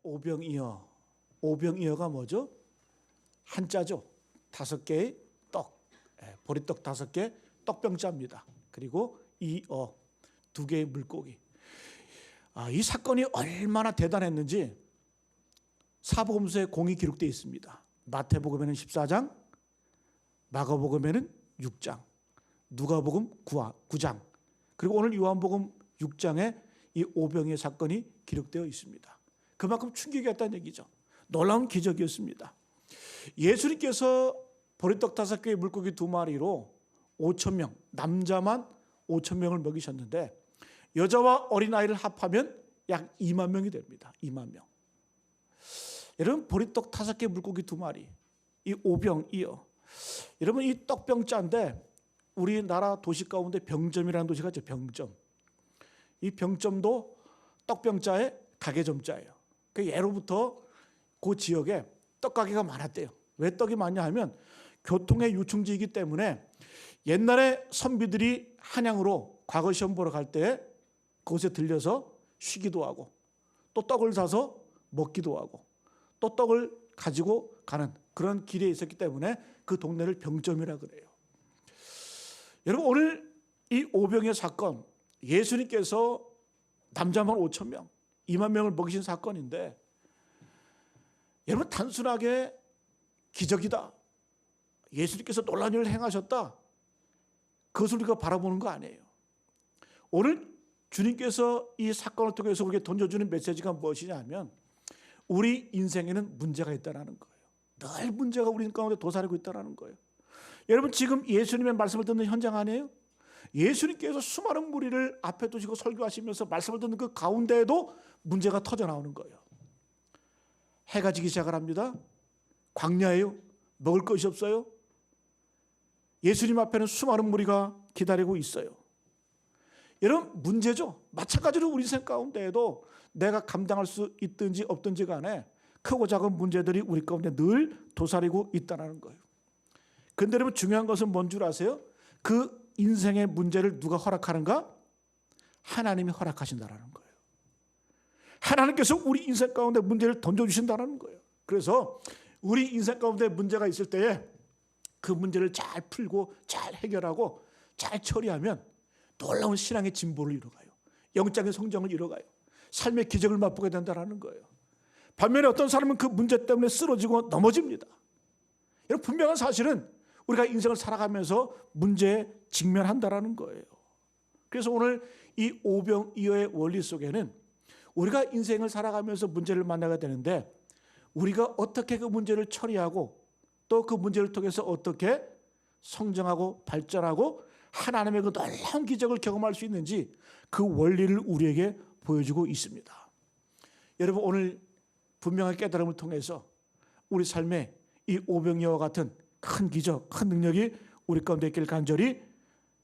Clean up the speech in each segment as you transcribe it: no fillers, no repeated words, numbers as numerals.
오병이어. 오병이어가 뭐죠? 한자죠. 5개의 떡, 보리떡 5개, 떡병자입니다. 그리고 이어, 2개의 물고기. 이 사건이 얼마나 대단했는지 사복음서에 공이 기록되어 있습니다. 마태복음에는 14장, 마가복음에는 6장, 누가복음 9장, 그리고 오늘 요한복음 6장에 이 오병이어 사건이 기록되어 있습니다. 그만큼 충격이었다는 얘기죠. 놀라운 기적이었습니다. 예수님께서 보리떡 5개의 물고기 2마리로 5,000명, 남자만 5,000명을 먹이셨는데 여자와 어린아이를 합하면 약 2만 명이 됩니다. 2만 명. 여러분, 보리떡 5개 물고기 2마리, 이 오병이어. 여러분, 이 떡병자인데 우리나라 도시 가운데 병점이라는 도시가 있죠. 병점. 이 병점도 떡병자의 가게점자예요. 그 예로부터 그 지역에 떡가게가 많았대요. 왜 떡이 많냐 하면 교통의 유충지이기 때문에 옛날에 선비들이 한양으로 과거 시험 보러 갈 때 그곳에 들려서 쉬기도 하고 또 떡을 사서 먹기도 하고 또 떡을 가지고 가는 그런 길에 있었기 때문에 그 동네를 병점이라 그래요. 여러분, 오늘 이 오병이어 사건, 예수님께서 남자만 5,000명, 2만 명을 먹이신 사건인데 여러분, 단순하게 기적이다, 예수님께서 놀라운 일을 행하셨다, 그것을 우리가 바라보는 거 아니에요. 오늘 주님께서 이 사건을 통해서 우리에게 던져주는 메시지가 무엇이냐 하면 우리 인생에는 문제가 있다는 거예요. 늘 문제가 우리 가운데 도사리고 있다는 거예요. 여러분, 지금 예수님의 말씀을 듣는 현장 아니에요? 예수님께서 수많은 무리를 앞에 두시고 설교하시면서 말씀을 듣는 그 가운데에도 문제가 터져 나오는 거예요. 해가 지기 시작을 합니다. 광야예요. 먹을 것이 없어요. 예수님 앞에는 수많은 무리가 기다리고 있어요. 여러분, 문제죠. 마찬가지로 우리 인생 가운데에도 내가 감당할 수 있든지 없든지 간에 크고 작은 문제들이 우리 가운데 늘 도사리고 있다는 거예요. 그런데 여러분, 중요한 것은 뭔 줄 아세요? 그 인생의 문제를 누가 허락하는가? 하나님이 허락하신다는 거예요. 하나님께서 우리 인생 가운데 문제를 던져주신다는 거예요. 그래서 우리 인생 가운데 문제가 있을 때에 그 문제를 잘 풀고 잘 해결하고 잘 처리하면 놀라운 신앙의 진보를 이뤄가요. 영적인 성장을 이뤄가요. 삶의 기적을 맛보게 된다는 거예요. 반면에 어떤 사람은 그 문제 때문에 쓰러지고 넘어집니다. 여러분, 분명한 사실은 우리가 인생을 살아가면서 문제에 직면한다는 거예요. 그래서 오늘 이 오병이어의 원리 속에는 우리가 인생을 살아가면서 문제를 만나게 되는데 우리가 어떻게 그 문제를 처리하고 또 그 문제를 통해서 어떻게 성장하고 발전하고 하나님의 그 놀라운 기적을 경험할 수 있는지 그 원리를 우리에게 보여주고 있습니다. 여러분, 오늘 분명한 깨달음을 통해서 우리 삶에 이 오병이어와 같은 큰 기적, 큰 능력이 우리 가운데 있길 간절히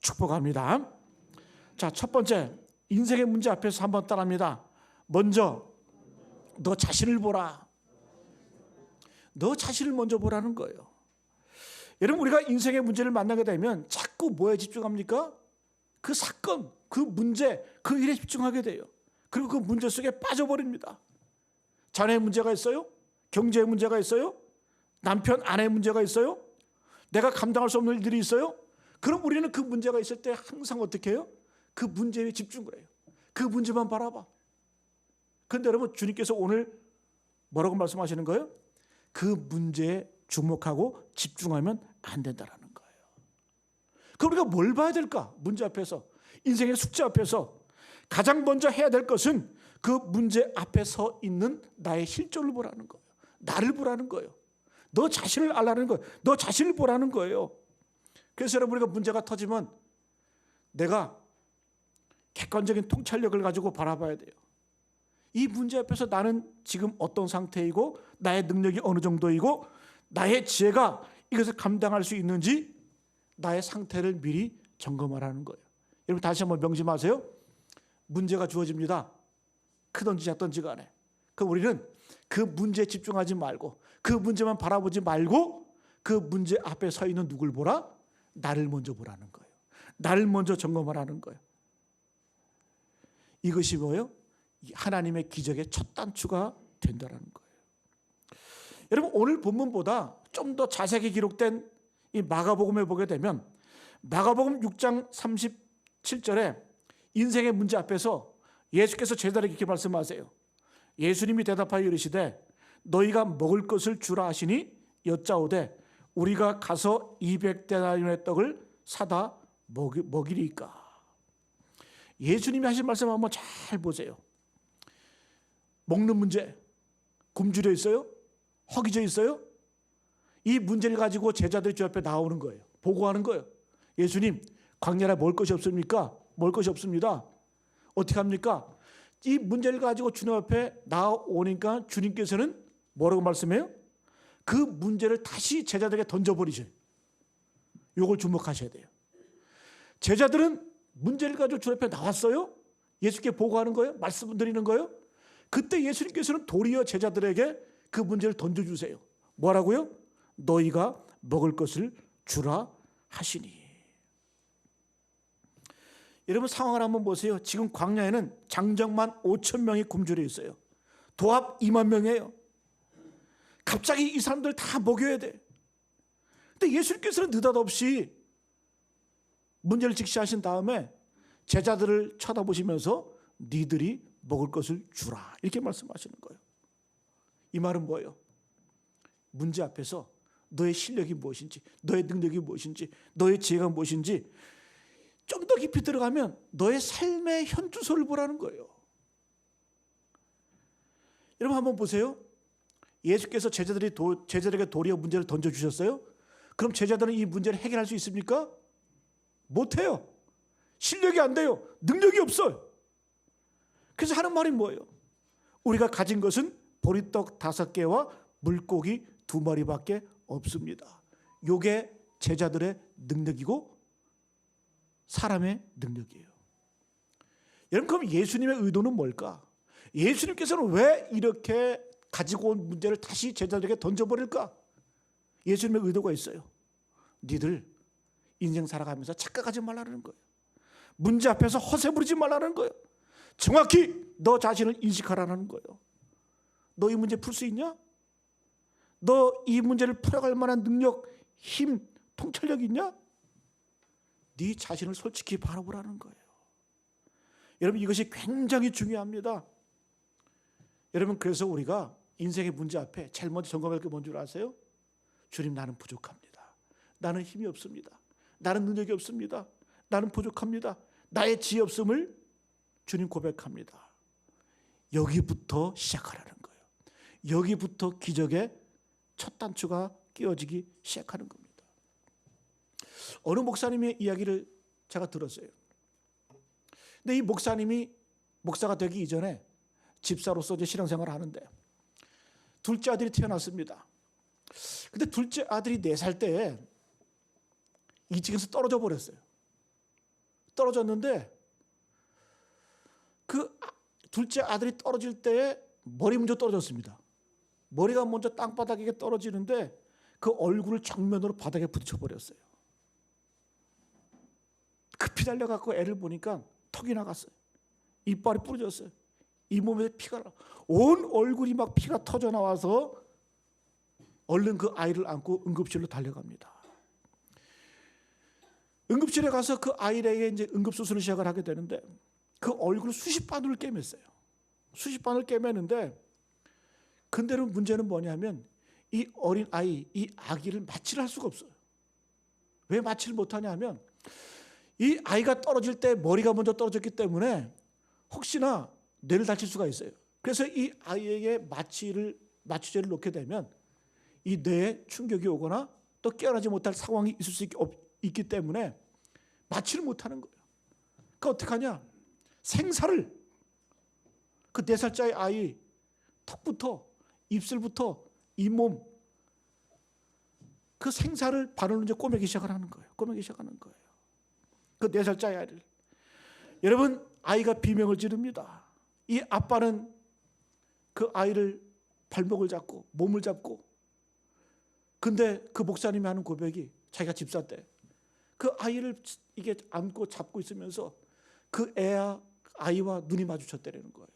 축복합니다. 자, 첫 번째, 인생의 문제 앞에서 한번 따라합니다. 먼저 너 자신을 보라. 너 자신을 먼저 보라는 거예요. 여러분, 우리가 인생의 문제를 만나게 되면 자꾸 뭐에 집중합니까? 그 사건, 그 문제, 그 일에 집중하게 돼요. 그리고 그 문제 속에 빠져버립니다. 자녀의 문제가 있어요? 경제의 문제가 있어요? 남편, 아내의 문제가 있어요? 내가 감당할 수 없는 일들이 있어요? 그럼 우리는 그 문제가 있을 때 항상 어떻게 해요? 그 문제에 집중을 해요. 그 문제만 바라봐. 그런데 여러분, 주님께서 오늘 뭐라고 말씀하시는 거예요? 그 문제에 주목하고 집중하면 안 된다는 거예요. 그럼 우리가 뭘 봐야 될까? 문제 앞에서, 인생의 숙제 앞에서 가장 먼저 해야 될 것은 그 문제 앞에 서 있는 나의 실존을 보라는 거예요. 나를 보라는 거예요. 너 자신을 알라는 거예요. 너 자신을 보라는 거예요. 그래서 여러분, 우리가 문제가 터지면 내가 객관적인 통찰력을 가지고 바라봐야 돼요. 이 문제 앞에서 나는 지금 어떤 상태이고 나의 능력이 어느 정도이고 나의 지혜가 이것을 감당할 수 있는지 나의 상태를 미리 점검하라는 거예요. 여러분, 다시 한번 명심하세요. 문제가 주어집니다. 크든지 작든지 간에. 그럼 우리는 그 문제에 집중하지 말고 그 문제만 바라보지 말고 그 문제 앞에 서 있는 누굴 보라? 나를 먼저 보라는 거예요. 나를 먼저 점검하라는 거예요. 이것이 뭐예요? 하나님의 기적의 첫 단추가 된다는 거예요. 여러분, 오늘 본문보다 좀 더 자세하게 기록된 이 마가복음에 보게 되면 마가복음 6장 37절에 인생의 문제 앞에서 예수께서 제자들에게 이렇게 말씀하세요. 예수님이 대답하여 이르시되 너희가 먹을 것을 주라 하시니 여짜오되 우리가 가서 200데나리온의 떡을 사다 먹이리까. 예수님이 하신 말씀 한번 잘 보세요. 먹는 문제 굶주려 있어요? 허기져 있어요? 이 문제를 가지고 제자들이 주 앞에 나오는 거예요. 보고하는 거예요. 예수님, 광야에 먹을 것이 없습니까? 먹을 것이 없습니다. 어떻게 합니까? 이 문제를 가지고 주님 앞에 나오니까 주님께서는 뭐라고 말씀해요? 그 문제를 다시 제자들에게 던져버리셔요. 이걸 주목하셔야 돼요. 제자들은 문제를 가지고 주님 앞에 나왔어요. 예수께 보고하는 거예요. 말씀 드리는 거예요. 그때 예수님께서는 도리어 제자들에게 그 문제를 던져주세요. 뭐라고요? 너희가 먹을 것을 주라 하시니. 여러분, 상황을 한번 보세요. 지금 광야에는 장정만 5천 명이 굶주려 있어요. 도합 2만 명이에요. 갑자기 이 사람들 다 먹여야 돼. 근데 예수님께서는 느닷없이 문제를 직시하신 다음에 제자들을 쳐다보시면서 니들이 먹을 것을 주라 이렇게 말씀하시는 거예요. 이 말은 뭐예요? 문제 앞에서 너의 실력이 무엇인지, 너의 능력이 무엇인지, 너의 지혜가 무엇인지 좀 더 깊이 들어가면 너의 삶의 현주소를 보라는 거예요. 여러분 한번 보세요. 예수께서 제자들에게 도리어 문제를 던져주셨어요. 그럼 제자들은 이 문제를 해결할 수 있습니까? 못해요. 실력이 안 돼요. 능력이 없어요. 그래서 하는 말이 뭐예요? 우리가 가진 것은 보리떡 5개와 물고기 2마리밖에 없습니다. 이게 제자들의 능력이고 사람의 능력이에요. 여러분, 그럼 예수님의 의도는 뭘까? 예수님께서는 왜 이렇게 가지고 온 문제를 다시 제자들에게 던져버릴까? 예수님의 의도가 있어요. 니들 인생 살아가면서 착각하지 말라는 거예요. 문제 앞에서 허세 부리지 말라는 거예요. 정확히 너 자신을 인식하라는 거예요. 너 이 문제 풀 수 있냐? 너 이 문제를 풀어갈 만한 능력, 힘, 통찰력 있냐? 네 자신을 솔직히 바라보라는 거예요. 여러분, 이것이 굉장히 중요합니다. 여러분, 그래서 우리가 인생의 문제 앞에 제일 먼저 점검할 게 뭔 줄 아세요? 주님, 나는 부족합니다. 나는 힘이 없습니다. 나는 능력이 없습니다. 나는 부족합니다. 나의 지혜 없음을 주님 고백합니다. 여기부터 시작하라는 거예요. 여기부터 기적의 첫 단추가 끼워지기 시작하는 겁니다. 어느 목사님의 이야기를 제가 들었어요. 근데 이 목사님이 목사가 되기 이전에 집사로서 이제 신앙생활을 하는데 둘째 아들이 태어났습니다. 근데 둘째 아들이 4살 때에 2층에서 떨어져 버렸어요. 떨어졌는데 그 둘째 아들이 떨어질 때에 머리 먼저 떨어졌습니다. 머리가 먼저 땅바닥에 떨어지는데 그 얼굴을 정면으로 바닥에 부딪혀버렸어요. 급히 달려가고 애를 보니까 턱이 나갔어요. 이빨이 부러졌어요. 이 몸에 피가 나. 온 얼굴이 막 피가 터져 나와서 얼른 그 아이를 안고 응급실로 달려갑니다. 응급실에 가서 그 아이에게 이제 응급수술을 시작을 하게 되는데 그 얼굴을 수십 바늘을 꿰맸어요. 수십 바늘을 꿰매는데 근데는 문제는 뭐냐면 이 어린 아이, 이 아기를 마취를 할 수가 없어요. 왜 마취를 못하냐면 이 아이가 떨어질 때 머리가 먼저 떨어졌기 때문에 혹시나 뇌를 다칠 수가 있어요. 그래서 이 아이에게 마취제를 놓게 되면 이 뇌에 충격이 오거나 또 깨어나지 못할 상황이 있을 수 있기 때문에 마취를 못하는 거예요. 그러니까 어떻게 하냐? 생사를 그 4살짜리 아이 턱부터 입술부터 잇몸 그 생사를 바늘로 이제 꼬매기 시작하는 거예요. 꼬매기 시작하는 거예요. 그 4살짜리 아이를. 여러분, 아이가 비명을 지릅니다. 이 아빠는 그 아이를 발목을 잡고 몸을 잡고 근데 그 목사님이 하는 고백이 자기가 집사 때 그 아이를 이게 안고 잡고 있으면서 그 아이와 눈이 마주쳤다는 거예요.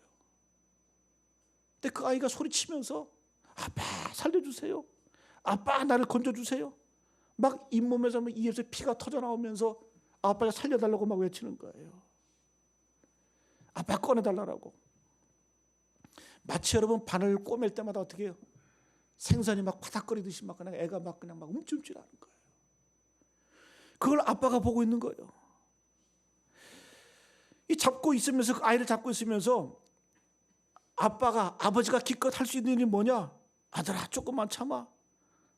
근데 그 아이가 소리치면서 아빠 살려주세요, 아빠 나를 건져주세요, 막 잇몸에서 입에서 피가 터져 나오면서 아빠가 살려달라고 막 외치는 거예요. 아빠 꺼내달라고. 마치 여러분 바늘 꼬맬 때마다 어떻게 해요? 생선이 막 바닥거리듯이 막 그냥 애가 막 그냥 막 움찔움찔하는 거예요. 그걸 아빠가 보고 있는 거예요. 이 잡고 있으면서, 그 아이를 잡고 있으면서 아버지가 기껏 할 수 있는 일이 뭐냐? 아들아 조금만 참아,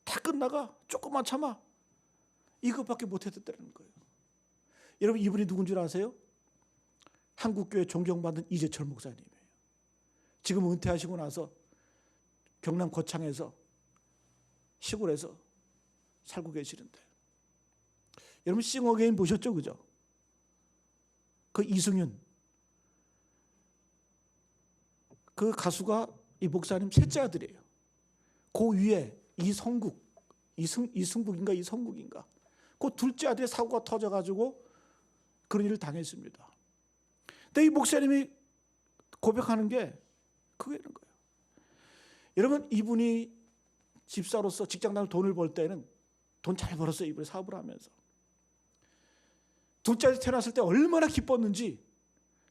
다 끝나가, 조금만 참아, 이것밖에 못했다는 거예요. 여러분 이분이 누군 줄 아세요? 한국교회 존경받는 이재철 목사님이에요. 지금 은퇴하시고 나서 경남 거창에서 시골에서 살고 계시는데, 여러분 싱어게인 보셨죠? 그죠? 그 이승윤 그 가수가 이 목사님 셋째 아들이에요. 그 위에 이승국인가 그 둘째 아들의 사고가 터져가지고 그런 일을 당했습니다. 근데 이 목사님이 고백하는 게 그거인 거예요. 여러분 이분이 집사로서 직장 다니면서 돈을 벌 때는 돈 잘 벌었어요. 이분이 사업을 하면서. 둘째 아들 태어났을 때 얼마나 기뻤는지,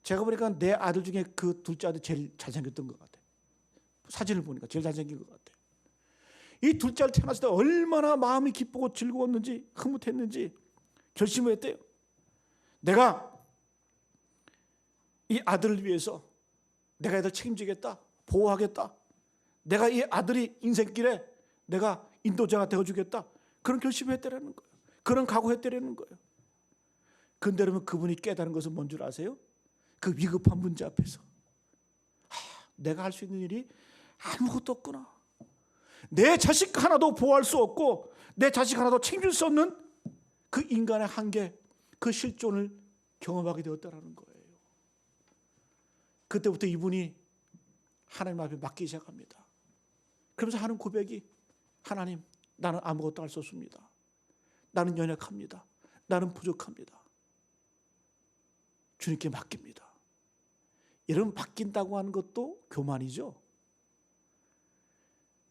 제가 보니까 내 아들 중에 그 둘째 아들이 제일 잘생겼던 것 같아요. 사진을 보니까 제일 잘생긴 것 같아요. 이 둘째 아들 태어났을 때 얼마나 마음이 기쁘고 즐거웠는지, 흐뭇했는지 결심을 했대요. 내가 이 아들을 위해서 내가 애들 책임지겠다, 보호하겠다, 내가 이 아들이 인생길에 내가 인도자가 되어주겠다, 그런 결심을 했다라는 거예요. 그런 각오했다라는 거예요. 근데 여러분 그분이 깨달은 것은 뭔 줄 아세요? 그 위급한 문제 앞에서 내가 할 수 있는 일이 아무것도 없구나, 내 자식 하나도 보호할 수 없고 내 자식 하나도 책임질 수 없는 그 인간의 한계, 그 실존을 경험하게 되었다는 거예요. 그때부터 이분이 하나님 앞에 맡기기 시작합니다. 그러면서 하는 고백이, 하나님 나는 아무것도 할 수 없습니다. 나는 연약합니다. 나는 부족합니다. 주님께 맡깁니다. 여러분 맡긴다고 하는 것도 교만이죠.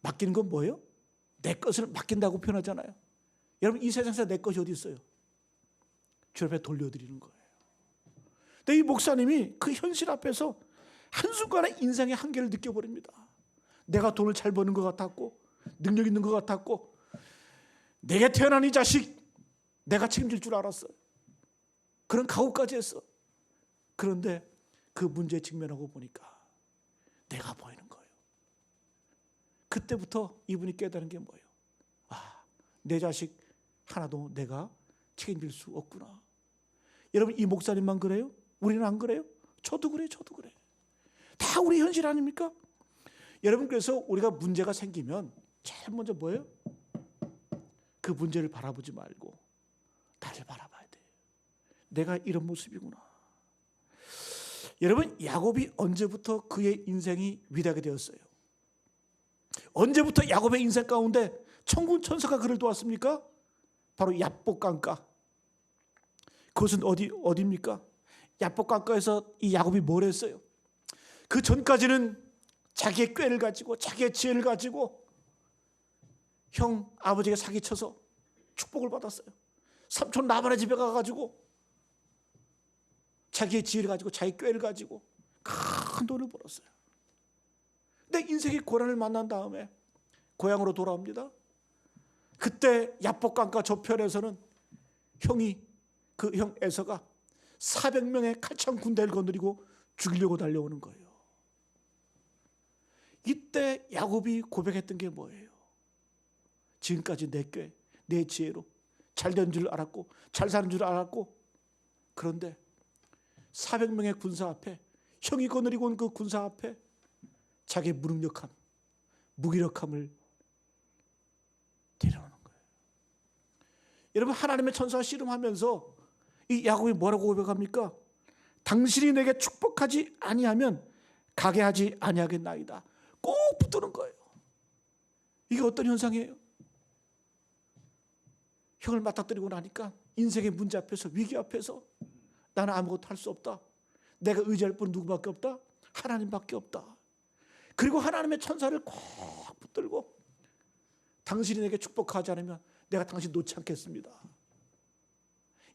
맡기는 건 뭐예요? 내 것을 맡긴다고 표현하잖아요. 여러분 이 세상에서 내 것이 어디 있어요? 주 앞에 돌려드리는 거예요. 근데 이 목사님이 그 현실 앞에서 한순간에 인생의 한계를 느껴버립니다. 내가 돈을 잘 버는 것 같았고 능력 있는 것 같았고 내게 태어난 이 자식 내가 책임질 줄 알았어. 그런 각오까지 했어. 그런데 그 문제에 직면하고 보니까 내가 보이는 거예요. 그때부터 이분이 깨달은 게 뭐예요? 내 자식 하나도 내가 책임질 수 없구나. 여러분 이 목사님만 그래요? 우리는 안 그래요? 저도 그래. 다 우리 현실 아닙니까? 여러분 그래서 우리가 문제가 생기면 제일 먼저 뭐예요? 그 문제를 바라보지 말고 나를 바라봐야 돼. 내가 이런 모습이구나. 여러분 야곱이 언제부터 그의 인생이 위대하게 되었어요? 언제부터 야곱의 인생 가운데 천군 천사가 그를 도왔습니까? 바로 야복강가. 그것은 어디입니까? 야복강가에서 이 야곱이 뭘 했어요? 그 전까지는 자기의 꾀를 가지고 자기의 지혜를 가지고 형 아버지가 사기쳐서 축복을 받았어요. 삼촌 라반의 집에 가가지고 자기의 지혜를 가지고 자기의 꾀를 가지고 큰 돈을 벌었어요. 근데 인생의 고난을 만난 다음에 고향으로 돌아옵니다. 그때 야복강가 저편에서는 그 형 에서가 400명의 칼창 군대를 거느리고 죽이려고 달려오는 거예요. 이때 야곱이 고백했던 게 뭐예요? 지금까지 내 꾀, 내 지혜로 잘 된 줄 알았고 잘 사는 줄 알았고, 그런데 400명의 군사 앞에, 형이 거느리고 온 그 군사 앞에 자기의 무능력함, 무기력함을 데려오는 거예요. 여러분 하나님의 천사가 씨름하면서 이 야곱이 뭐라고 고백합니까? 당신이 내게 축복하지 아니하면 가게 하지 아니하겠나이다. 꼭 붙드는 거예요. 이게 어떤 현상이에요? 형을 맞닥뜨리고 나니까 인생의 문제 앞에서, 위기 앞에서 나는 아무것도 할 수 없다. 내가 의지할 분은 누구밖에 없다? 하나님밖에 없다. 그리고 하나님의 천사를 꼭 붙들고 당신이 내게 축복하지 않으면 내가 당신 놓지 않겠습니다.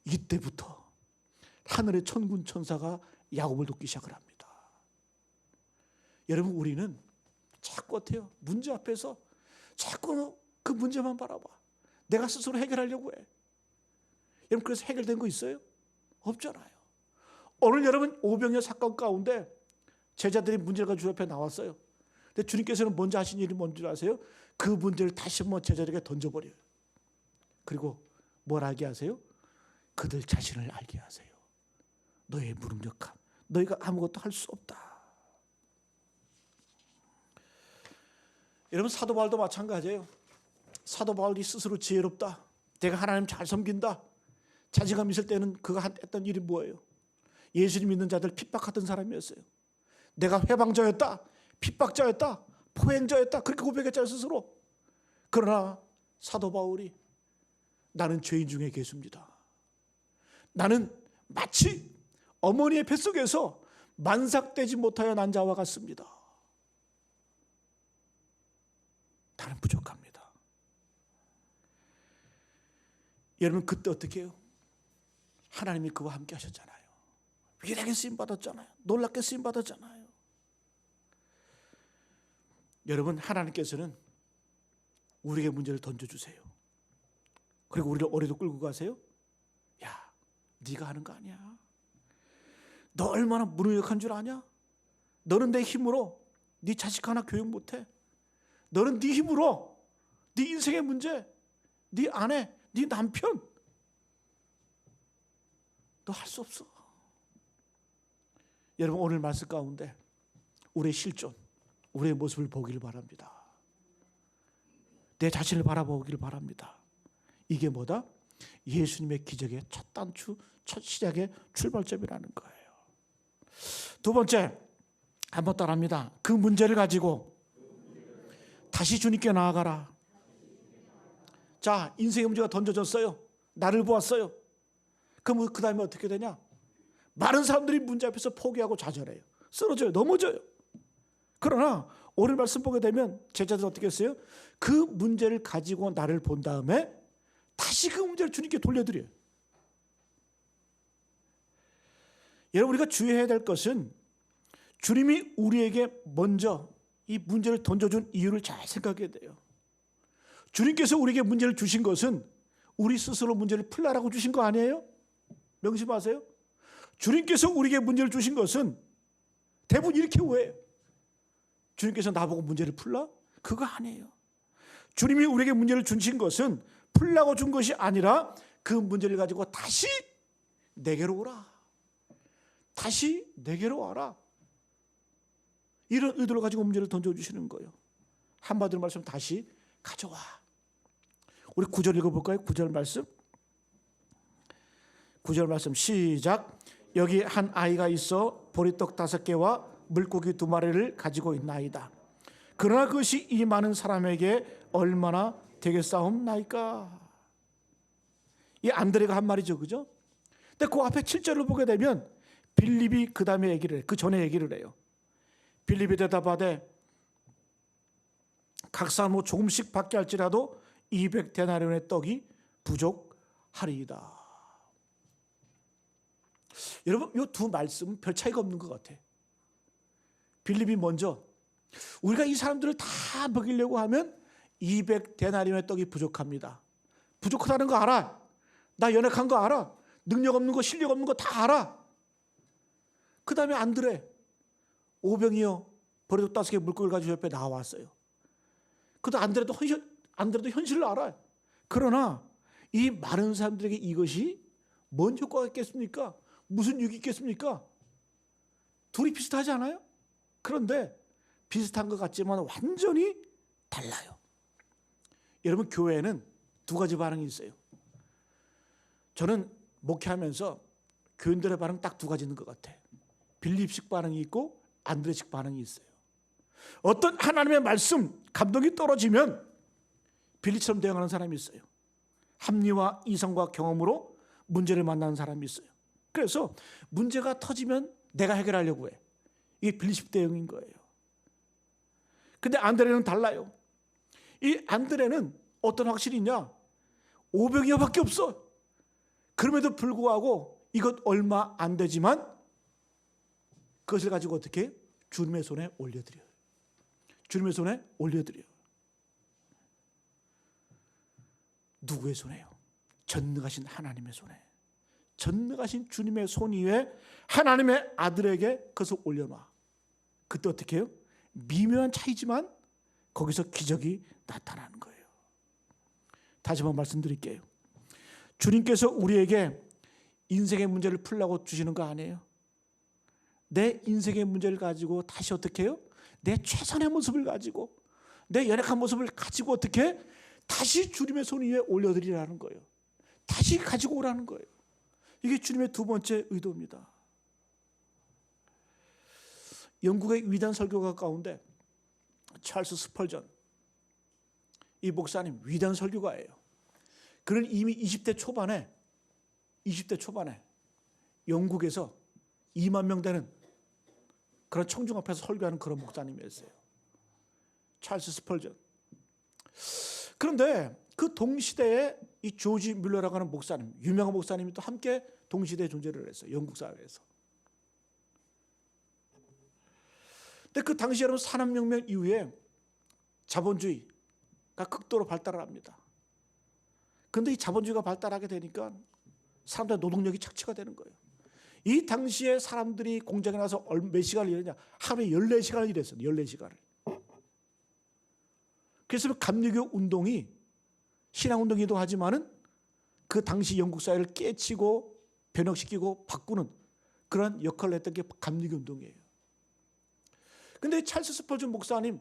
이때부터 하늘의 천군 천사가 야곱을 돕기 시작을 합니다. 여러분, 우리는 자꾸 어때요? 문제 앞에서 자꾸 그 문제만 바라봐. 내가 스스로 해결하려고 해. 여러분, 그래서 해결된 거 있어요? 없잖아요. 오늘 여러분 오병이어 사건 가운데 제자들이 문제를 가지고 주 앞에 나왔어요. 근데 주님께서는 먼저 하신 일이 뭔지 아세요? 그 문제를 다시 한번 제자들에게 던져버려요. 그리고 뭘 알게 하세요? 그들 자신을 알게 하세요. 너의 무능력함, 너희가 아무것도 할 수 없다. 여러분, 사도 바울도 마찬가지예요. 사도 바울이 스스로 지혜롭다, 내가 하나님 잘 섬긴다, 자신감 있을 때는 그가 했던 일이 뭐예요? 예수님 믿는 자들 핍박하던 사람이었어요. 내가 회방자였다, 핍박자였다, 포행자였다, 그렇게 고백했잖아요, 스스로. 그러나 사도 바울이 나는 죄인 중에 괴수입니다. 나는 마치 어머니의 뱃속에서 만삭되지 못하여 난 자와 같습니다. 나는 부족합니다. 여러분, 그때 어떻게 해요? 하나님이 그와 함께 하셨잖아요. 위대하게 쓰임받았잖아요. 놀랍게 쓰임받았잖아요. 여러분, 하나님께서는 우리에게 문제를 던져주세요. 그리고 우리를 어디로 끌고 가세요? 야, 네가 하는 거 아니야. 너 얼마나 무능력한 줄 아냐? 너는 내 힘으로 네 자식 하나 교육 못해. 너는 네 힘으로 네 인생의 문제, 네 아내, 네 남편, 너 할 수 없어. 여러분, 오늘 말씀 가운데 우리의 실존, 우리의 모습을 보기를 바랍니다. 내 자신을 바라보기를 바랍니다. 이게 뭐다? 예수님의 기적의 첫 단추, 첫 시작의 출발점이라는 거예요. 두 번째, 한번 따라합니다. 그 문제를 가지고 다시 주님께 나아가라. 자, 인생의 문제가 던져졌어요. 나를 보았어요. 그럼 그 다음에 어떻게 되냐? 많은 사람들이 문제 앞에서 포기하고 좌절해요. 쓰러져요. 넘어져요. 그러나 오늘 말씀 보게 되면 제자들은 어떻게 했어요? 그 문제를 가지고 나를 본 다음에 다시 그 문제를 주님께 돌려드려요. 여러분, 우리가 주의해야 될 것은 주님이 우리에게 먼저 이 문제를 던져준 이유를 잘 생각해야 돼요. 주님께서 우리에게 문제를 주신 것은 우리 스스로 문제를 풀라라고 주신 거 아니에요? 명심하세요. 주님께서 우리에게 문제를 주신 것은 대부분 이렇게 오해해요. 주님께서 나보고 문제를 풀라? 그거 아니에요. 주님이 우리에게 문제를 주신 것은 풀라고 준 것이 아니라 그 문제를 가지고 다시 내게로 오라. 다시 내게로 와라. 이런 의도를 가지고 문제를 던져주시는 거예요. 한마디로 말씀, 다시 가져와. 우리 9절 읽어볼까요? 9절 말씀. 9절 말씀 시작. 여기 한 아이가 있어 보리떡 5개와 물고기 2마리를 가지고 있나이다. 그러나 그것이 이 많은 사람에게 얼마나 되겠사옵나이까. 이 안드레가 한 말이죠, 그죠? 근데 그 앞에 7절을 보게 되면 빌립이 그 다음에 얘기를 해요. 그 전에 얘기를 해요. 빌립이 대답하되 각 사람 조금씩 받게 할지라도 200데나리온의 떡이 부족하리이다. 여러분, 이 두 말씀은 별 차이가 없는 것 같아. 빌립이 먼저 우리가 이 사람들을 다 먹이려고 하면 200데나리온의 떡이 부족합니다. 부족하다는 거 알아. 나 연약한 거 알아. 능력 없는 거, 실력 없는 거 다 알아. 그 다음에 안드레, 오병이어 보리떡 5개 물고기를 가지고 옆에 나왔어요. 그래도 안드레도 현실을 알아요. 그러나 이 많은 사람들에게 이것이 뭔 효과가 있겠습니까? 무슨 유익이 있겠습니까? 둘이 비슷하지 않아요? 그런데 비슷한 것 같지만 완전히 달라요. 여러분, 교회에는 두 가지 반응이 있어요. 저는 목회하면서 교인들의 반응 딱 두 가지 있는 것 같아. 빌립식 반응이 있고 안드레식 반응이 있어요. 어떤 하나님의 말씀, 감동이 떨어지면 빌립처럼 대응하는 사람이 있어요. 합리와 이성과 경험으로 문제를 만나는 사람이 있어요. 그래서 문제가 터지면 내가 해결하려고 해. 이게 빌립식 대응인 거예요. 근데 안드레는 달라요. 이 안드레는 어떤 확신이 있냐? 오병이어밖에 없어. 그럼에도 불구하고 이것 얼마 안 되지만 그것을 가지고 어떻게 해요? 주님의 손에 올려드려요. 주님의 손에 올려드려요. 누구의 손에요? 전능하신 하나님의 손에. 전능하신 주님의 손 위에 하나님의 아들에게 그것을 올려놔. 그때 어떻게 해요? 미묘한 차이지만 거기서 기적이 나타나는 거예요. 다시 한번 말씀드릴게요. 주님께서 우리에게 인생의 문제를 풀라고 주시는 거 아니에요. 내 인생의 문제를 가지고 다시 어떻게 해요? 내 최선의 모습을 가지고 내 연약한 모습을 가지고 어떻게 다시 주님의 손 위에 올려드리라는 거예요. 다시 가지고 오라는 거예요. 이게 주님의 두 번째 의도입니다. 영국의 위대한 설교가 가운데 찰스 스펄전, 이 목사님 위대한 설교가예요. 그는 이미 20대 초반에 영국에서 2만 명 되는 그런 청중 앞에서 설교하는 그런 목사님이었어요. 찰스 스펄전. 그런데 그 동시대에 이 조지 뮬러라고 하는 목사님, 유명한 목사님이 또 함께 동시대에 존재를 했어요. 영국 사회에서. 근데 그 당시 여러분 산업혁명 이후에 자본주의가 극도로 발달을 합니다. 그런데 이 자본주의가 발달하게 되니까 사람들의 노동력이 착취가 되는 거예요. 이 당시에 사람들이 공장에 나서 몇 시간을 일했냐? 하루에 14시간을 일했어요. 14시간을. 그래서 감리교 운동이 신앙운동이기도 하지만은 그 당시 영국 사회를 깨치고 변혁시키고 바꾸는 그런 역할을 했던 게 감리교 운동이에요. 근데 찰스 스펄전 목사님,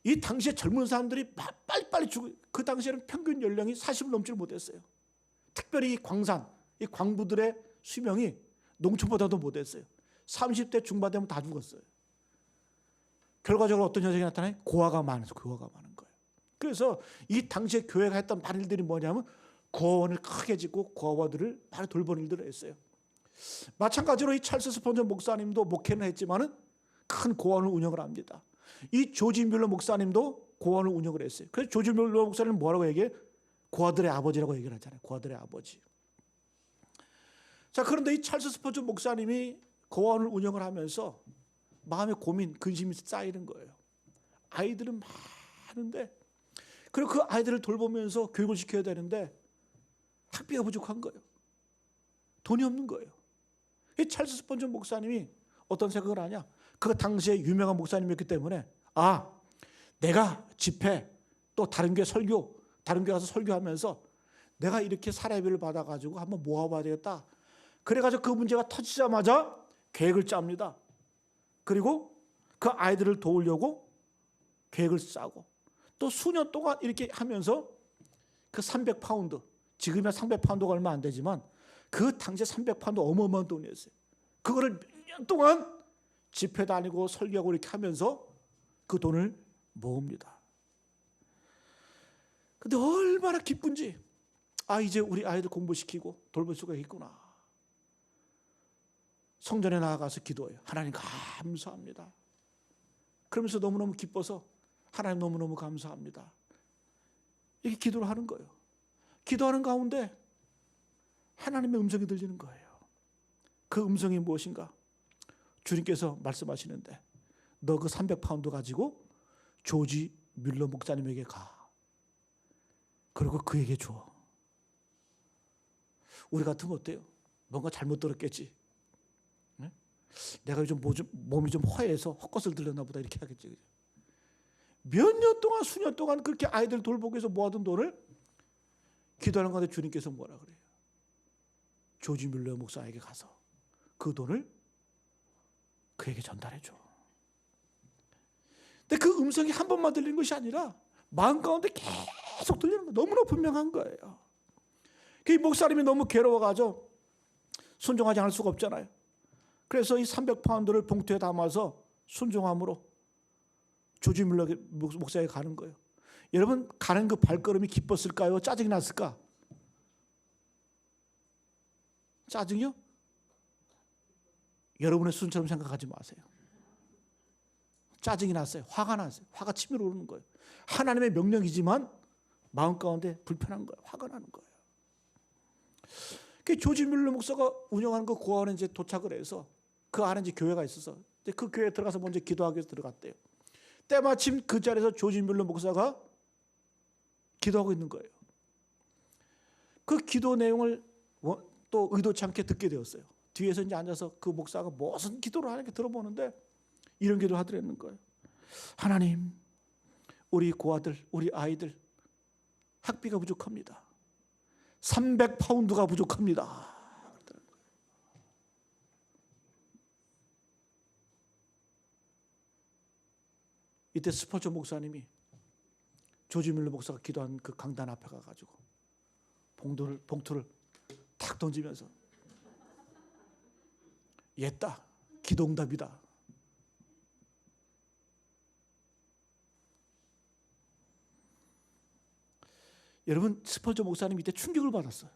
이 당시에 젊은 사람들이 빨리빨리 죽고, 그 당시에는 평균 연령이 40을 넘지 못했어요. 특별히 이 광산, 이 광부들의 수명이 농촌보다도 못했어요. 30대 중반 되면 다 죽었어요. 결과적으로 어떤 현상이 나타나요? 고아가 많아서 고아가 많은 거예요. 그래서 이 당시에 교회가 했던 많은 일들이 뭐냐면 고아원을 크게 짓고 고아원들을 많이 돌보는 일들을 했어요. 마찬가지로 이 찰스 스펄전 목사님도 목회는 했지만은 큰 고아원을 운영을 합니다. 이 조지 뮬러 목사님도 고아원을 운영을 했어요. 그래서 조지 뮬러 목사님은 뭐라고 얘기해? 고아들의 아버지라고 얘기를 하잖아요. 고아들의 아버지. 자, 그런데 이 찰스 스펄전 목사님이 고아원을 운영을 하면서 마음의 고민, 근심이 쌓이는 거예요. 아이들은 많은데, 그리고 그 아이들을 돌보면서 교육을 시켜야 되는데 학비가 부족한 거예요. 돈이 없는 거예요. 이 찰스 스펄전 목사님이 어떤 생각을 하냐? 그 당시에 유명한 목사님이었기 때문에 내가 집회 또 다른 교회 설교, 다른 교회 가서 설교하면서 내가 이렇게 사례비를 받아가지고 한번 모아봐야 되겠다. 그래가지고 그 문제가 터지자마자 계획을 짭니다. 그리고 그 아이들을 도우려고 계획을 짜고 또 수년 동안 이렇게 하면서 그 300파운드, 지금이야 300파운드가 얼마 안 되지만 그 당시에 300파운드 어마어마한 돈이었어요. 그거를 몇 년 동안 집회 다니고 설교하고 이렇게 하면서 그 돈을 모읍니다. 근데 얼마나 기쁜지, 이제 우리 아이들 공부시키고 돌볼 수가 있구나. 성전에 나아가서 기도해요. 하나님 감사합니다. 그러면서 너무너무 기뻐서 하나님 너무너무 감사합니다. 이렇게 기도를 하는 거예요. 기도하는 가운데 하나님의 음성이 들리는 거예요. 그 음성이 무엇인가? 주님께서 말씀하시는데 너 그 300파운드 가지고 조지 뮬러 목사님에게 가. 그리고 그에게 줘. 우리 같으면 어때요? 뭔가 잘못 들었겠지. 네? 내가 요즘 몸이 좀 허해서 헛것을 들렸나 보다 이렇게 하겠지. 몇 년 동안 수년 동안 그렇게 아이들 돌보기 위해서 모아둔 돈을 기도하는 가운데 주님께서 뭐라 그래요? 조지 뮬러 목사에게 가서 그 돈을 그에게 전달해 줘. 근데 그 음성이 한 번만 들리는 것이 아니라 마음 가운데 계속 들리는 거 너무나 분명한 거예요. 그 목사님이 너무 괴로워가지고 순종하지 않을 수가 없잖아요. 그래서 이 300파운드를 봉투에 담아서 순종함으로 조지 뮬러 목사에게 가는 거예요. 여러분 가는 그 발걸음이 기뻤을까요? 짜증이 났을까? 짜증이요? 여러분의 수준처럼 생각하지 마세요. 짜증이 났어요. 화가 났어요. 화가 치밀어 오르는 거예요. 하나님의 명령이지만 마음 가운데 불편한 거예요. 화가 나는 거예요. 그 조지 뮬러 목사가 운영하는 그 고아원에 이제 도착을 해서 그 안에 이제 교회가 있어서 이제 그 교회에 들어가서 먼저 기도하기 위해서 들어갔대요. 때마침 그 자리에서 조지 뮬러 목사가 기도하고 있는 거예요. 그 기도 내용을 또 의도치 않게 듣게 되었어요. 뒤에서 이제 앉아서 그 목사가 무슨 기도를 하는지 들어보는데 이런 기도를 하더라는 거예요. 하나님, 우리 고아들, 우리 아이들 학비가 부족합니다. 300파운드가 부족합니다. 이때 스펄전 목사님이 조지 뮬러 목사가 기도한 그 강단 앞에 가가지고 봉투를 탁 던지면서 옛다, 기도응답이다. 여러분, 스펄전 목사님이 이때 충격을 받았어요.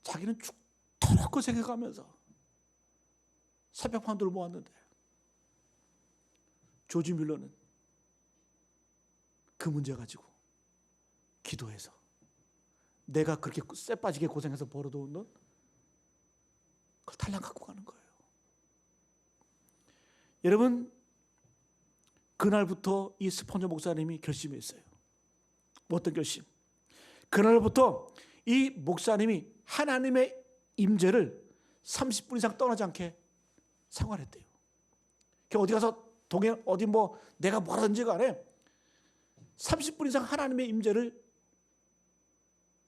자기는 죽도록 고생해가면서 300파운드를 모았는데 조지 뮬러는 그 문제 가지고 기도해서 내가 그렇게 쎄 빠지게 고생해서 벌어놓은 돈 그걸 달랑 갖고 가는 거예요. 여러분, 그날부터 이 스펀저 목사님이 결심했어요. 어떤 결심? 그날부터 이 목사님이 하나님의 임재를 30분 이상 떠나지 않게 생활했대요. 어디 가서 동행 어디 뭐 내가 뭐라든지 간에 30분 이상 하나님의 임재를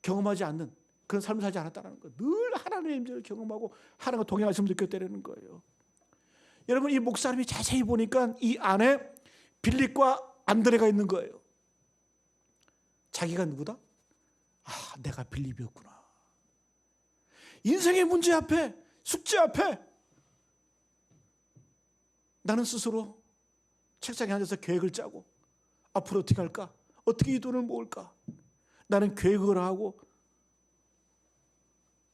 경험하지 않는 그런 삶을 살지 않았다는 거예요. 늘 하나님의 임재를 경험하고 하나님과 동행하심을 느꼈다는 거예요. 여러분, 이 목사님이 자세히 보니까 이 안에 빌립과 안드레가 있는 거예요. 자기가 누구다? 아, 내가 빌립이었구나. 인생의 문제 앞에, 숙제 앞에 나는 스스로 책상에 앉아서 계획을 짜고 앞으로 어떻게 할까? 어떻게 이 돈을 모을까? 나는 계획을 하고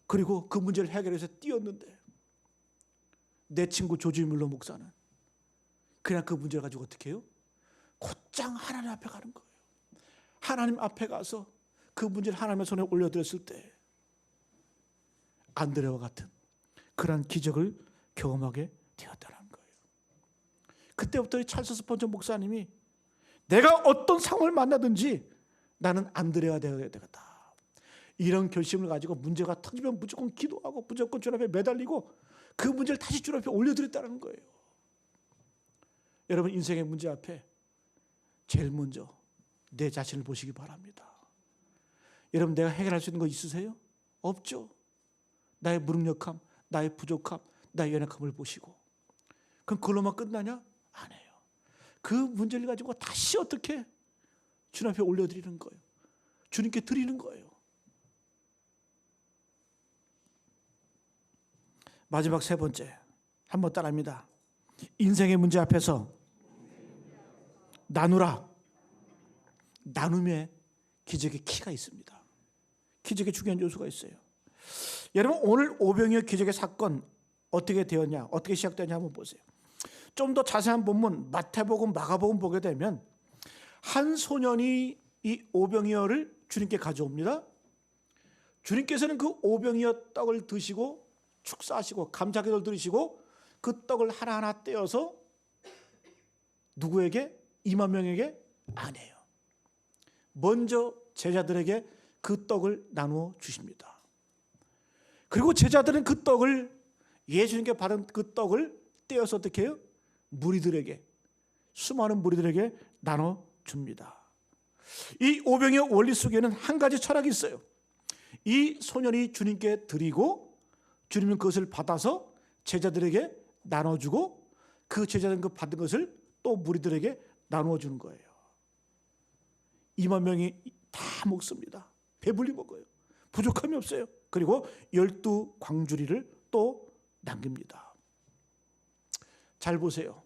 그리고 그 문제를 해결해서 뛰었는데 내 친구 조지 뮬러 목사는 그냥 그 문제를 가지고 어떻게 해요? 곧장 하나님 앞에 가는 거예요. 하나님 앞에 가서 그 문제를 하나님의 손에 올려드렸을 때 안드레와 같은 그런 기적을 경험하게 되었다는 거예요. 그때부터 이 찰스 스펀저 목사님이 내가 어떤 상황을 만나든지 나는 안드레가 되어야 되겠다. 이런 결심을 가지고 문제가 터지면 무조건 기도하고 무조건 주님 앞에 매달리고 그 문제를 다시 주님 앞에 올려드렸다는 거예요. 여러분, 인생의 문제 앞에 제일 먼저 내 자신을 보시기 바랍니다. 여러분, 내가 해결할 수 있는 거 있으세요? 없죠. 나의 무능력함, 나의 부족함, 나의 연약함을 보시고 그럼 그걸로만 끝나냐? 아니에요. 그 문제를 가지고 다시 어떻게 주님 앞에 올려드리는 거예요. 주님께 드리는 거예요. 마지막 세 번째, 한번 따라합니다. 인생의 문제 앞에서 나누라. 나눔의 기적의 키가 있습니다. 기적의 중요한 요소가 있어요. 여러분, 오늘 오병이어 기적의 사건 어떻게 되었냐, 어떻게 시작되었냐 한번 보세요. 좀 더 자세한 본문 마태복음, 마가복음 보게 되면 한 소년이 이 오병이어를 주님께 가져옵니다. 주님께서는 그 오병이어 떡을 드시고 축사하시고 감사기도를 들으시고 그 떡을 하나하나 떼어서 누구에게? 2만 명에게 안 해요. 먼저 제자들에게 그 떡을 나누어 주십니다. 그리고 제자들은 그 떡을, 예수님께 받은 그 떡을 떼어서 어떻게 해요? 무리들에게, 수많은 무리들에게 나눠 줍니다. 이 오병이어 원리 속에는 한 가지 철학이 있어요. 이 소년이 주님께 드리고 주님은 그것을 받아서 제자들에게 나눠주고 그 제자들은 그 받은 것을 또 무리들에게 나누어 주는 거예요. 2만 명이 다 먹습니다. 배불리 먹어요. 부족함이 없어요. 그리고 12광주리를 또 남깁니다. 잘 보세요.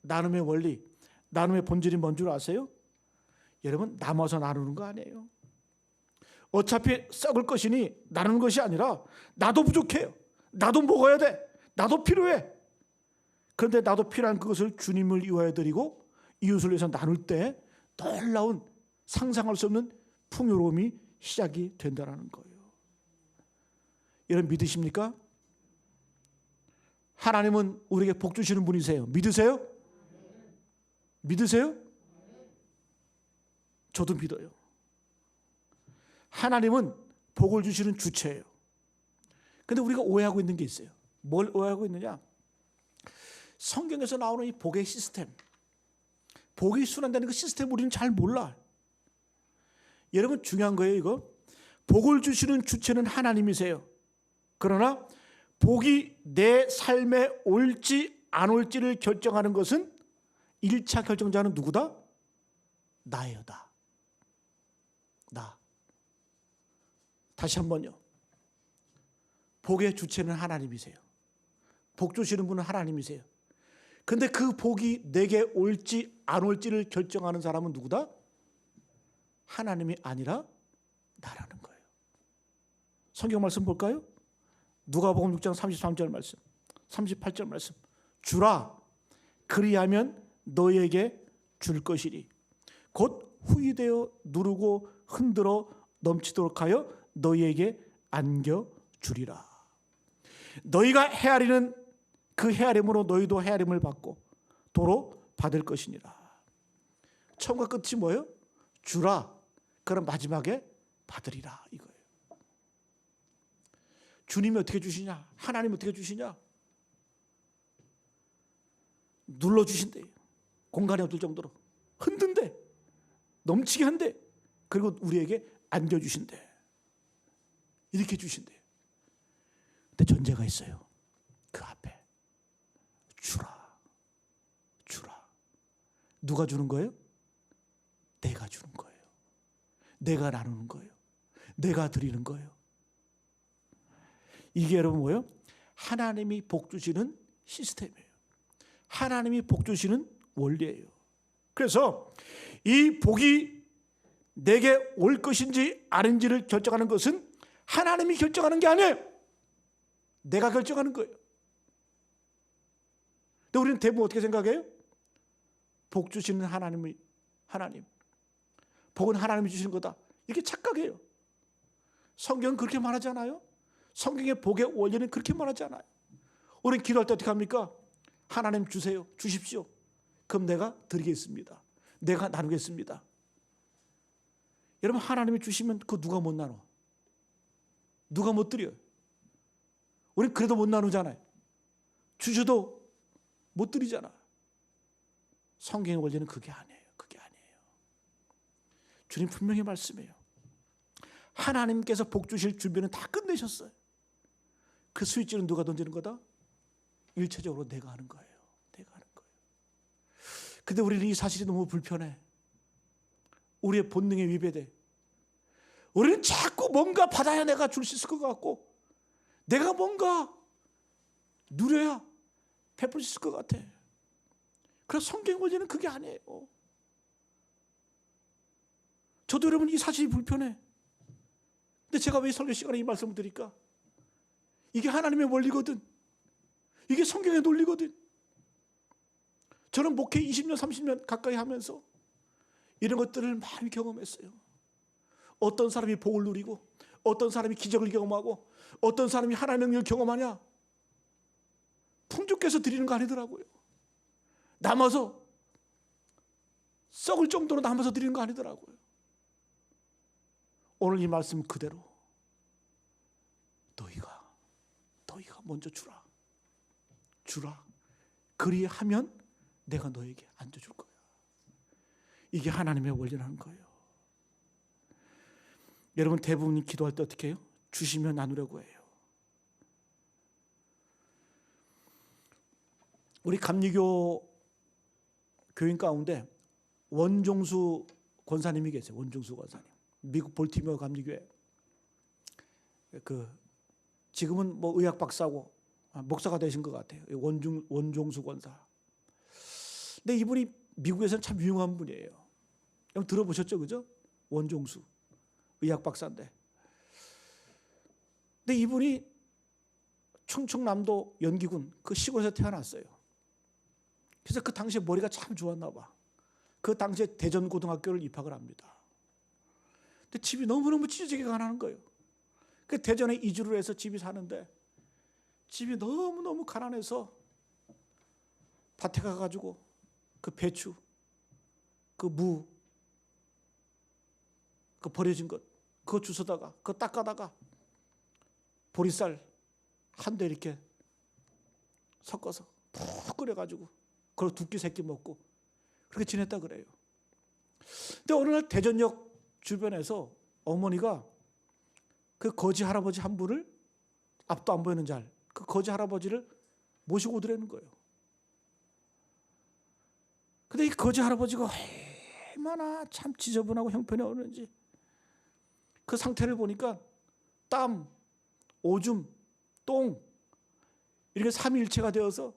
나눔의 원리, 나눔의 본질이 뭔 줄 아세요? 여러분, 남아서 나누는 거 아니에요. 어차피 썩을 것이니 나누는 것이 아니라 나도 부족해요. 나도 먹어야 돼. 나도 필요해. 그런데 나도 필요한 그것을 주님을 위하여 드리고 이웃을 위해서 나눌 때 놀라운 상상할 수 없는 풍요로움이 시작이 된다는 거예요. 여러분 믿으십니까? 하나님은 우리에게 복 주시는 분이세요. 믿으세요? 믿으세요? 저도 믿어요. 하나님은 복을 주시는 주체예요. 그런데 우리가 오해하고 있는 게 있어요. 뭘 오해하고 있느냐? 성경에서 나오는 이 복의 시스템, 복이 순환되는 그 시스템 우리는 잘 몰라. 여러분 중요한 거예요. 이거 복을 주시는 주체는 하나님이세요. 그러나 복이 내 삶에 올지 안 올지를 결정하는 것은 1차 결정자는 누구다? 나예요. 나. 다시 한번요. 복의 주체는 하나님이세요. 복 주시는 분은 하나님이세요. 근데 그 복이 내게 올지 안 올지를 결정하는 사람은 누구다? 하나님이 아니라 나라는 거예요. 성경 말씀 볼까요? 누가복음 6장 33절 말씀, 38절 말씀. 주라 그리하면 너에게 줄 것이리. 곧 후이되어 누르고 흔들어 넘치도록 하여 너희에게 안겨주리라. 너희가 헤아리는 그 헤아림으로 너희도 헤아림을 받고 도로 받을 것이니라. 처음과 끝이 뭐예요? 주라. 그럼 마지막에 받으리라 이거예요. 주님이 어떻게 주시냐? 하나님이 어떻게 주시냐? 눌러주신대요. 공간이 없을 정도로 흔든대. 넘치게 한대. 그리고 우리에게 안겨주신대. 이렇게 주신대. 근데 전제가 있어요. 그 앞에 주라. 누가 주는 거예요? 내가 주는 거예요. 내가 나누는 거예요. 내가 드리는 거예요. 이게 여러분 뭐예요? 하나님이 복 주시는 시스템이에요. 하나님이 복 주시는 원리예요. 그래서 이 복이 내게 올 것인지 아닌지를 결정하는 것은 하나님이 결정하는 게 아니에요. 내가 결정하는 거예요. 근데 우리는 대부분 어떻게 생각해요? 복 주시는 하나님. 복은 하나님이 주시는 거다. 이렇게 착각해요. 성경은 그렇게 말하지 않아요? 성경의 복의 원리는 그렇게 말하지 않아요. 우리는 기도할 때 어떻게 합니까? 하나님 주세요. 주십시오. 그럼 내가 드리겠습니다. 내가 나누겠습니다. 여러분 하나님이 주시면 그거 누가 못 나눠? 누가 못 드려요? 우리는 그래도 못 나누잖아요. 주셔도 못 드리잖아. 성경의 원리는 그게 아니에요. 주님 분명히 말씀해요. 하나님께서 복 주실 준비는 다 끝내셨어요. 그 스위치는 누가 던지는 거다? 일체적으로 내가 하는 거예요. 근데 우리는 이 사실이 너무 불편해. 우리의 본능에 위배돼. 우리는 자꾸 뭔가 받아야 내가 줄 수 있을 것 같고 내가 뭔가 누려야 베풀 수 있을 것 같아. 그래서 성경 원리는 그게 아니에요. 저도 여러분 이 사실이 불편해. 근데 제가 왜 설교 시간에 이 말씀을 드릴까? 이게 하나님의 원리거든. 이게 성경의 논리거든. 저는 목회 20년 30년 가까이 하면서 이런 것들을 많이 경험했어요. 어떤 사람이 복을 누리고 어떤 사람이 기적을 경험하고 어떤 사람이 하나님의 능력을 경험하냐? 풍족해서 드리는 거 아니더라고요. 남아서 썩을 정도로 남아서 드리는 거 아니더라고요. 오늘 이 말씀 그대로 너희가 먼저 주라. 그리하면 내가 너에게 안겨줄 거야. 이게 하나님의 원리라는 거예요. 여러분 대부분 기도할 때 어떻게 해요? 주시면 나누려고 해요. 우리 감리교 교인 가운데 원종수 권사님이 계세요. 원종수 권사님. 미국 볼티모어 감리교회. 지금은 뭐 의학 박사고 목사가 되신 것 같아요. 원종수 권사. 근데 이분이 미국에서는 참 유명한 분이에요. 여러분 들어보셨죠, 그죠? 원종수 의학 박사인데. 근데 이분이 충청남도 연기군 그 시골에서 태어났어요. 그래서 그 당시에 머리가 참 좋았나 봐. 그 당시에 대전고등학교를 입학을 합니다. 근데 집이 너무너무 찢어지게 가난한 거예요. 그 대전에 이주를 해서 집이 사는데 집이 너무너무 가난해서 밭에 가가지고 그 배추, 그 무, 그 버려진 것 그거 주워다가 그거 닦아다가 보리쌀 한 대 이렇게 섞어서 푹 끓여가지고 그걸 두 끼 세 끼 먹고 그렇게 지냈다 그래요. 근데 어느 날 대전역 주변에서 어머니가 그 거지 할아버지 한 분을 앞도 안 보이는 잘 그 거지 할아버지를 모시고 오더라는 거예요. 근데 이 거지 할아버지가 얼마나 참 지저분하고 형편이 없는지 그 상태를 보니까 땀, 오줌, 똥 이렇게 삼위일체가 되어서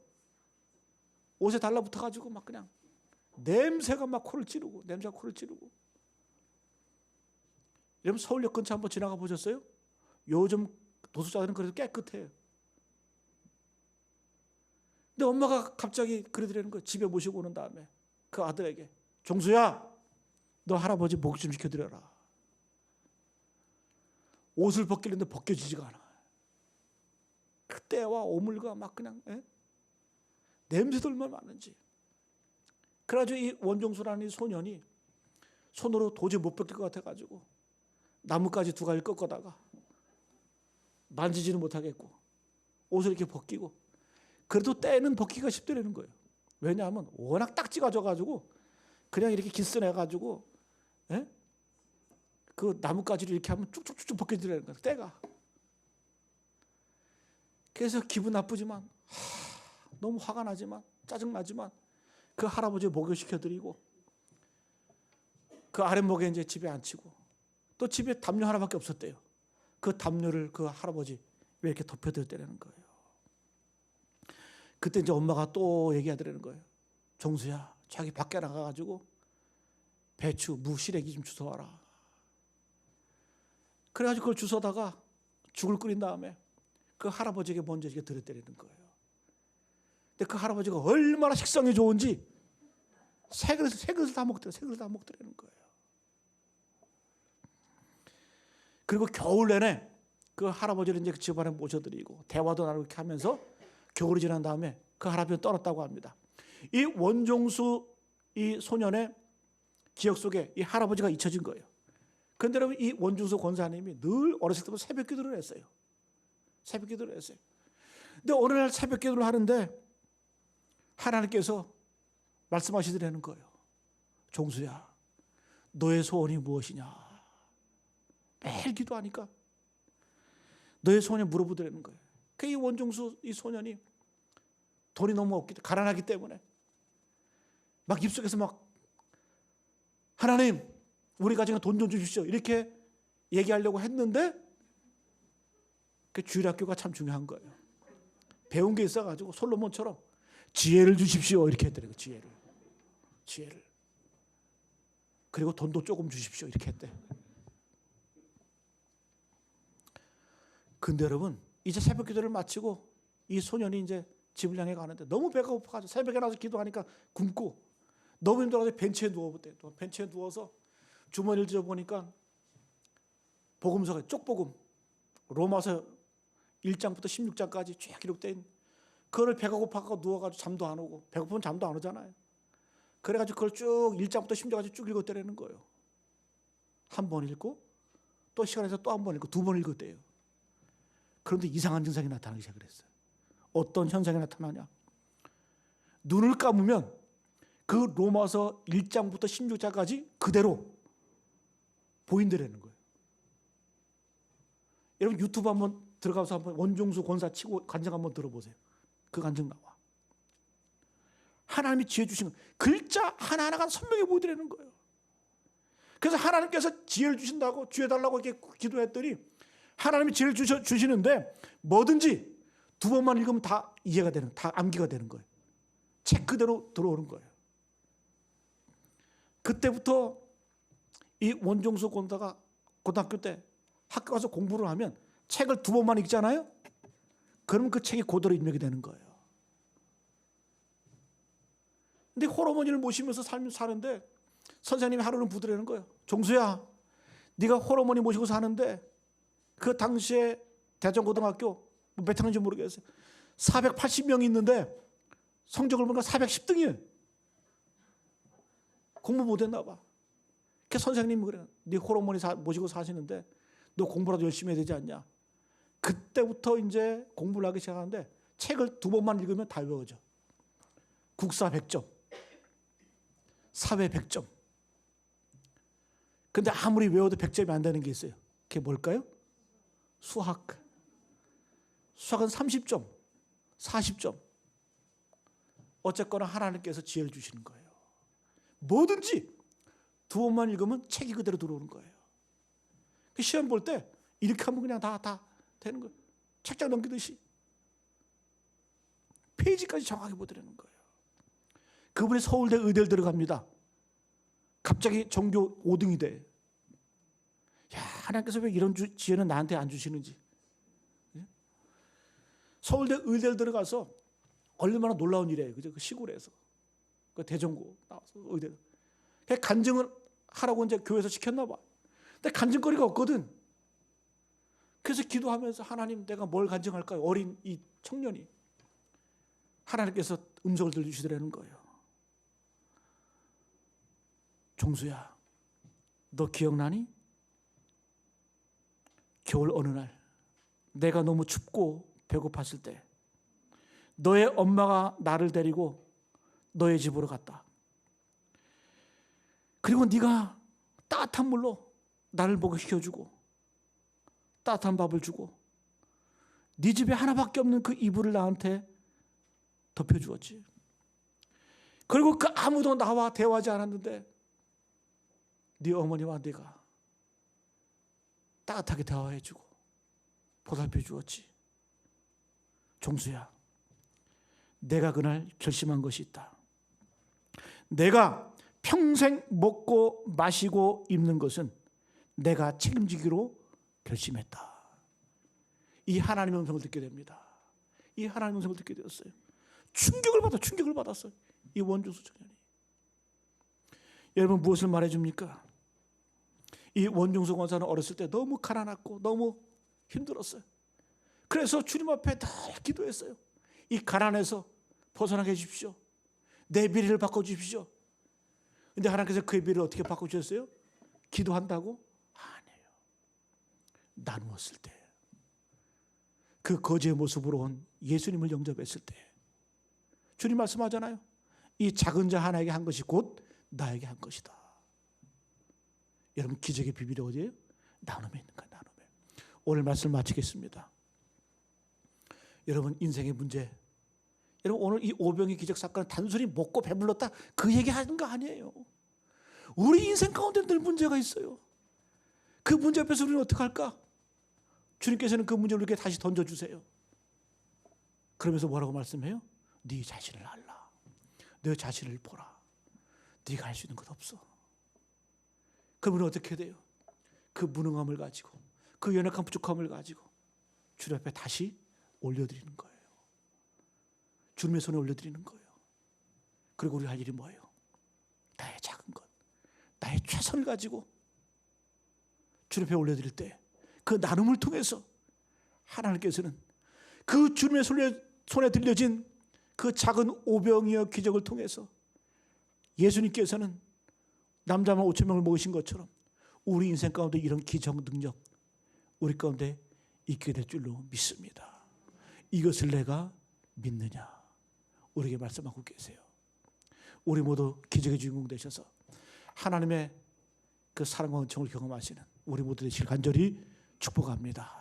옷에 달라붙어가지고 막 그냥 냄새가 막 코를 찌르고 냄새가 코를 찌르고. 여러분 서울역 근처 한번 지나가 보셨어요? 요즘 노숙자들은 그래도 깨끗해요. 근데 엄마가 갑자기 그러더라는 거예요. 집에 모시고 오는 다음에 그 아들에게 종수야 너 할아버지 목욕 좀 시켜드려라. 옷을 벗기는데 벗겨지지가 않아. 그 때와 오물과 막 그냥 냄새도 얼마나 많은지. 그래가지고 이 원종수라는 이 소년이 손으로 도저히 못 벗길 것 같아가지고 나뭇가지 두 가지를 꺾어다가 만지지는 못하겠고 옷을 이렇게 벗기고 그래도 때는 벗기가 쉽더라는 거예요. 왜냐하면 워낙 딱지가 져가지고 그냥 이렇게 기스내가지고 그 나뭇가지를 이렇게 하면 쭉쭉쭉 벗겨지더라는 거예요. 때가. 그래서 기분 나쁘지만 너무 화가 나지만 짜증나지만 그 할아버지 목욕시켜드리고 그 아랫목에 이제 집에 앉히고 또 집에 담요 하나밖에 없었대요. 그 담요를 그 할아버지 왜 이렇게 덮여드렸다는 거예요. 그때 이제 엄마가 또 얘기하더라는 거예요. 종수야 저기 밖에 나가가지고 배추, 무, 시래기 좀 주워와라. 그래가지고 그걸 주워다가 죽을 끓인 다음에 그 할아버지에게 먼저 이렇게 드렸다는 거예요. 근데 그 할아버지가 얼마나 식성이 좋은지 새 그릇을 다 먹더라는 거예요. 그리고 겨울 내내 그 할아버지를 이제 집안에 모셔드리고 대화도 나누고 이렇게 하면서 겨울이 지난 다음에 그 할아버지가 떠났다고 합니다. 이 원종수 이 소년의 기억 속에 이 할아버지가 잊혀진 거예요. 그런데 여러분 이 원종수 권사님이 늘 어렸을 때부터 새벽 기도를 했어요. 새벽 기도를 했어요. 근데 어느 날 새벽 기도를 하는데 하나님께서 말씀하시더라는 거예요. 종수야 너의 소원이 무엇이냐. 매일 기도하니까 너의 소원이 물어보더라는 거예요. 이 원종수 이 소년이 돈이 너무 없기 때문에 가난하기 때문에 막 입속에서 막 하나님 우리 가정에 돈 좀 주십시오 이렇게 얘기하려고 했는데 그 주일학교가 참 중요한 거예요. 배운 게 있어가지고 솔로몬처럼 지혜를 주십시오 이렇게 했더래요. 지혜를 그리고 돈도 조금 주십시오 이렇게 했대. 근데 여러분 이제 새벽 기도를 마치고 이 소년이 이제 집을 향해 가는데 너무 배가 고파가지고 새벽에 나와서 기도하니까 굶고 너무 힘들어서 벤치에 누워보대. 벤치에 누워서 주머니를 쥐어보니까 복음서가 쪽복음 로마서 1장부터 16장까지 쭉 기록된 그거를 배가 고파서 누워가지고 잠도 안 오고 배고프면 잠도 안 오잖아요. 그래가지고 그걸 쭉 1장부터 16장까지 쭉 읽었다는 거예요. 한 번 읽고 또 시간에서 또 한 번 읽고 두 번 읽었대요. 그런데 이상한 증상이 나타나기 시작을 했어요. 어떤 현상이 나타나냐. 눈을 감으면 그 로마서 1장부터 16장까지 그대로 보인다는 거예요. 여러분 유튜브 한번 들어가서 한번 원종수 권사 치고 간증 한번 들어보세요. 그 간증 나와. 하나님이 지혜 주신 글자 하나하나가 선명해 보이더라는 거예요. 그래서 하나님께서 지혜를 주신다고 주해달라고 이렇게 기도했더니 하나님이 지혜를 주시는데 뭐든지 두 번만 읽으면 다 이해가 되는, 다 암기가 되는 거예요. 책 그대로 들어오는 거예요. 그때부터 이 원종수 권사가 고등학교 때 학교 가서 공부를 하면 책을 두 번만 읽잖아요. 그러면 그 책이 그대로 입력이 되는 거예요. 근데 홀어머니를 모시면서 사는데 선생님이 하루는 부드러는 거예요. 종수야, 네가 홀어머니 모시고 사는데 그 당시에 대전고등학교 몇 학년인지 모르겠어요. 480명이 있는데 성적을 보니까 410등이에요. 공부 못했나 봐. 그 선생님이 그래요. 네 홀어머니 모시고 사시는데 너 공부라도 열심히 해야 되지 않냐. 그때부터 이제 공부를 하기 시작하는데 책을 2번만 읽으면 다 외워져. 국사 100점, 사회 100점. 근데 아무리 외워도 100점이 안 되는 게 있어요. 그게 뭘까요? 수학. 수학은 30점, 40점. 어쨌거나 하나님께서 지혜를 주시는 거예요. 뭐든지 2번만 읽으면 책이 그대로 들어오는 거예요. 시험 볼 때 이렇게 하면 그냥 다 되는 거예요. 책장 넘기듯이. 페이지까지 정확히 보더라는 거예요. 그분이 서울대 의대를 들어갑니다. 갑자기 전교 5등이 돼. 야, 하나님께서 왜 이런 지혜는 나한테 안 주시는지. 서울대 의대를 들어가서 얼마나 놀라운 일이에요. 그죠? 그 시골에서. 그 대전고 나와서 의대. 간증을 하라고 이제 교회에서 시켰나 봐. 근데 간증거리가 없거든. 그래서 기도하면서 하나님 내가 뭘 간증할까요? 어린 이 청년이. 하나님께서 음성을 들려주시더라는 거예요. 종수야, 너 기억나니? 겨울 어느 날 내가 너무 춥고 배고팠을 때 너의 엄마가 나를 데리고 너의 집으로 갔다. 그리고 네가 따뜻한 물로 나를 목욕시켜주고 따뜻한 밥을 주고 네 집에 하나밖에 없는 그 이불을 나한테 덮여주었지. 그리고 그 아무도 나와 대화하지 않았는데 네 어머니와 네가 따뜻하게 대화해주고 보살펴 주었지. 종수야, 내가 그날 결심한 것이 있다. 내가 평생 먹고 마시고 입는 것은 내가 책임지기로 결심했다. 이 하나님의 음성을 듣게 됩니다. 이 하나님의 음성을 듣게 되었어요. 충격을 받았어요. 이 원종수 청년이. 여러분 무엇을 말해줍니까? 이 원종수 권사는 어렸을 때 너무 가난했고 너무 힘들었어요. 그래서 주님 앞에 늘 기도했어요. 이 가난에서 벗어나게 해주십시오. 내 미래를 바꿔주십시오. 근데 하나님께서 그의 미래를 어떻게 바꿔주셨어요? 기도한다고? 아니에요. 나누었을 때, 그 거지의 모습으로 온 예수님을 영접했을 때 주님 말씀하잖아요. 이 작은 자 하나에게 한 것이 곧 나에게 한 것이다. 여러분 기적의 비밀이 어디예요? 나눔에 있는 거예요. 나눔에. 오늘 말씀을 마치겠습니다. 여러분 인생의 문제, 여러분 오늘 이 오병의 기적 사건은 단순히 먹고 배불렀다 그 얘기하는 거 아니에요. 우리 인생 가운데 늘 문제가 있어요. 그 문제 앞에서 우리는 어떻게 할까? 주님께서는 그 문제를 우리에게 다시 던져주세요. 그러면서 뭐라고 말씀해요? 네 자신을 알라. 너 자신을 보라. 네가 할 수 있는 것 없어. 그러면 어떻게 돼요? 그 무능함을 가지고 그 연약한 부족함을 가지고 주님 앞에 다시 올려드리는 거예요. 주님의 손에 올려드리는 거예요. 그리고 우리 할 일이 뭐예요? 나의 작은 것, 나의 최선을 가지고 주님 앞에 올려드릴 때 그 나눔을 통해서 하나님께서는 그 주님의 손에 들려진 그 작은 오병이어 기적을 통해서 예수님께서는 남자만 5,000명을 먹이신 것처럼 우리 인생 가운데 이런 기적 능력 우리 가운데 있게 될 줄로 믿습니다. 이것을 내가 믿느냐? 우리에게 말씀하고 계세요. 우리 모두 기적의 주인공 되셔서 하나님의 그 사랑과 은총을 경험하시는 우리 모두 되시길 간절히 축복합니다.